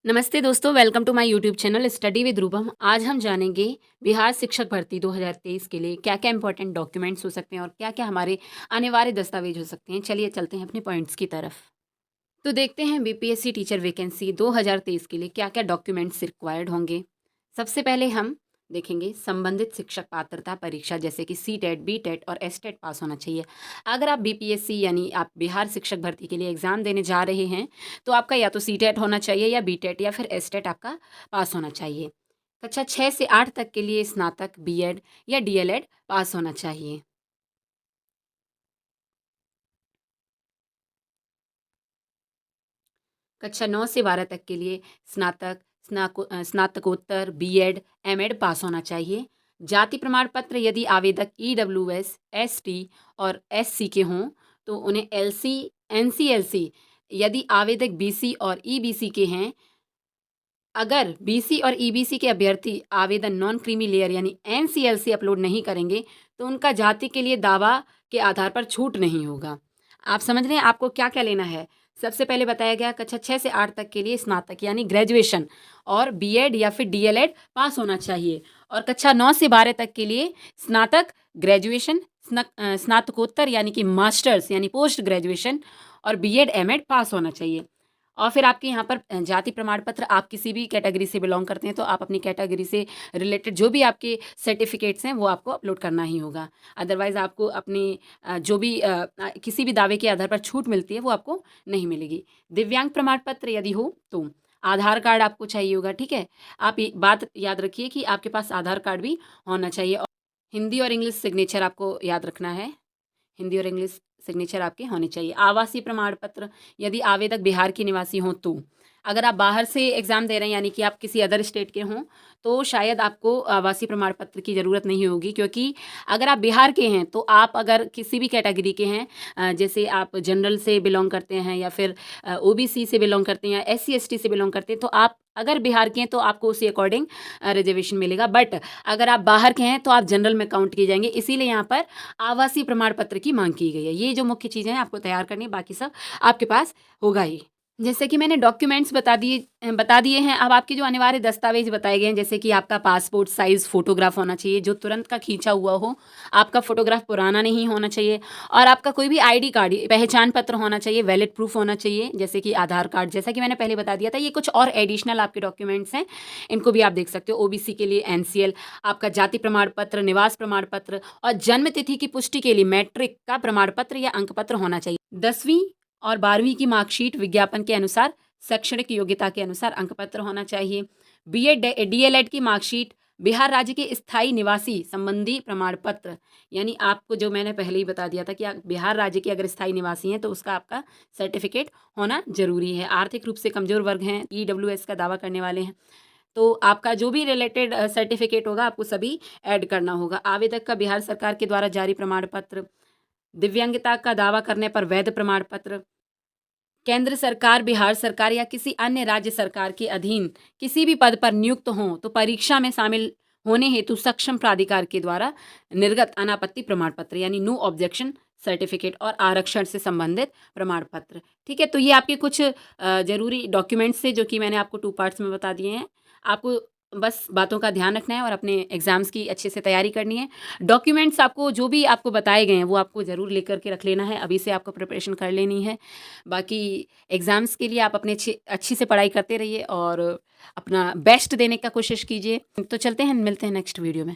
नमस्ते दोस्तों, welcome to my YouTube channel study with Rupam. आज हम जानेंगे बिहार शिक्षक भर्ती 2023 के लिए क्या क्या इंपॉर्टेंट डॉक्यूमेंट्स हो सकते हैं और क्या क्या हमारे अनिवार्य दस्तावेज हो सकते हैं। चलिए चलते हैं अपने पॉइंट्स की तरफ। तो देखते हैं बीपीएससी टीचर वैकेंसी 2023 के लिए क्या क्या डॉक्यूमेंट्स रिक्वायर्ड होंगे। सबसे पहले हम देखेंगे संबंधित शिक्षक पात्रता परीक्षा जैसे कि सीटेट, बीटेट और एसटेट पास होना चाहिए। अगर आप बीपीएससी यानी आप बिहार शिक्षक भर्ती के लिए एग्ज़ाम देने जा रहे हैं तो आपका या तो सीटेट होना चाहिए या बीटेट या फिर एसटेट आपका पास होना चाहिए। कक्षा 6 से 8 तक के लिए स्नातक, बीएड या डीएलएड पास होना चाहिए। कक्षा 9 से 12 तक के लिए स्नातक, स्नातकोत्तर, बीएड, एमएड पास होना चाहिए। जाति प्रमाण पत्र यदि आवेदक ईडब्ल्यूएस, एसटी और एससी के हों तो उन्हें एलसी, एनसीएलसी। यदि आवेदक बीसी और ईबीसी के हैं, अगर बीसी और ईबीसी के अभ्यर्थी आवेदन नॉन क्रीमी लेयर यानी एनसीएलसी अपलोड नहीं करेंगे तो उनका जाति के लिए दावा के आधार पर छूट नहीं होगा। आप समझ रहे हैं आपको क्या क्या लेना है। सबसे पहले बताया गया कक्षा 6 से 8 तक के लिए स्नातक यानी ग्रेजुएशन और बीएड या फिर डीएलएड पास होना चाहिए, और कक्षा 9 से 12 तक के लिए स्नातक, ग्रेजुएशन, स्नातकोत्तर यानी कि मास्टर्स यानी पोस्ट ग्रेजुएशन और बीएड एमएड पास होना चाहिए। और फिर आपके यहाँ पर जाति प्रमाण पत्र, आप किसी भी कैटेगरी से बिलोंग करते हैं तो आप अपनी कैटेगरी से रिलेटेड जो भी आपके सर्टिफिकेट्स हैं वो आपको अपलोड करना ही होगा। अदरवाइज़ आपको अपने जो भी किसी भी दावे के आधार पर छूट मिलती है वो आपको नहीं मिलेगी। दिव्यांग प्रमाण पत्र यदि हो तो आधार कार्ड आपको चाहिए होगा, ठीक है। आप एक बात याद रखिए कि आपके पास आधार कार्ड भी होना चाहिए, और हिंदी और इंग्लिश सिग्नेचर आपको याद रखना है। हिंदी और इंग्लिश सिग्नेचर आपके होने चाहिए। आवासीय प्रमाण पत्र यदि आवेदक बिहार के निवासी हों तो। अगर आप बाहर से एग्ज़ाम दे रहे हैं यानी कि आप किसी अदर स्टेट के हों तो शायद आपको आवासीय प्रमाण पत्र की ज़रूरत नहीं होगी, क्योंकि अगर आप बिहार के हैं तो आप अगर किसी भी कैटेगरी के हैं, जैसे आप जनरल से बिलोंग करते हैं या फिर ओबीसी से बिलोंग करते हैं या एससी एसटी से बिलोंग करते हैं, तो आप अगर बिहार के हैं तो आपको उसी अकॉर्डिंग रिजर्वेशन मिलेगा। बट अगर आप बाहर के हैं तो आप जनरल में काउंट किए जाएंगे, इसीलिए यहाँ पर आवासीय प्रमाण पत्र की मांग की गई है। ये जो मुख्य चीज़ें हैं आपको तैयार करनी है, बाकी सब आपके पास होगा ही। जैसे कि मैंने डॉक्यूमेंट्स बता दिए हैं। अब आपके जो अनिवार्य दस्तावेज बताए गए हैं, जैसे कि आपका पासपोर्ट साइज़ फ़ोटोग्राफ होना चाहिए जो तुरंत का खींचा हुआ हो, आपका फ़ोटोग्राफ पुराना नहीं होना चाहिए, और आपका कोई भी आईडी कार्ड, पहचान पत्र होना चाहिए, वैलिड प्रूफ होना चाहिए जैसे कि आधार कार्ड, जैसा कि मैंने पहले बता दिया था। ये कुछ और एडिशनल आपके डॉक्यूमेंट्स हैं, इनको भी आप देख सकते हो। ओबीसी के लिए एनसीएल, आपका जाति प्रमाण पत्र, निवास प्रमाण पत्र और जन्म तिथि की पुष्टि के लिए मैट्रिक का प्रमाण पत्र या अंक पत्र होना चाहिए। 10वीं और 12वीं की मार्कशीट विज्ञापन के अनुसार शैक्षणिक योग्यता के अनुसार अंक पत्र होना चाहिए। बीएड डीएलएड की मार्कशीट, बिहार राज्य के स्थायी निवासी संबंधी प्रमाण पत्र, यानी आपको जो मैंने पहले ही बता दिया था कि आप बिहार राज्य के अगर स्थायी निवासी हैं तो उसका आपका सर्टिफिकेट होना जरूरी है। आर्थिक रूप से कमजोर वर्ग हैं, ईडब्ल्यूएस का दावा करने वाले हैं, तो आपका जो भी रिलेटेड सर्टिफिकेट होगा आपको सभी ऐड करना होगा। आवेदक का बिहार सरकार के द्वारा जारी प्रमाण पत्र, दिव्यांगता का दावा करने पर वैध प्रमाण पत्र, केंद्र सरकार, बिहार सरकार या किसी अन्य राज्य सरकार के अधीन किसी भी पद पर नियुक्त हों तो परीक्षा में शामिल होने हेतु सक्षम प्राधिकार के द्वारा निर्गत अनापत्ति प्रमाण पत्र यानी नो ऑब्जेक्शन सर्टिफिकेट, और आरक्षण से संबंधित प्रमाण पत्र। ठीक है, तो ये आपके कुछ जरूरी डॉक्यूमेंट्स थे जो कि मैंने आपको 2 पार्ट्स में बता दिए हैं। आपको बस बातों का ध्यान रखना है और अपने एग्ज़ाम्स की अच्छे से तैयारी करनी है। डॉक्यूमेंट्स आपको जो भी आपको बताए गए हैं वो आपको ज़रूर लेकर के रख लेना है, अभी से आपको प्रिपरेशन कर लेनी है। बाकी एग्ज़ाम्स के लिए आप अपने अच्छी से पढ़ाई करते रहिए और अपना बेस्ट देने का कोशिश कीजिए। तो चलते हैं, मिलते हैं नेक्स्ट वीडियो में।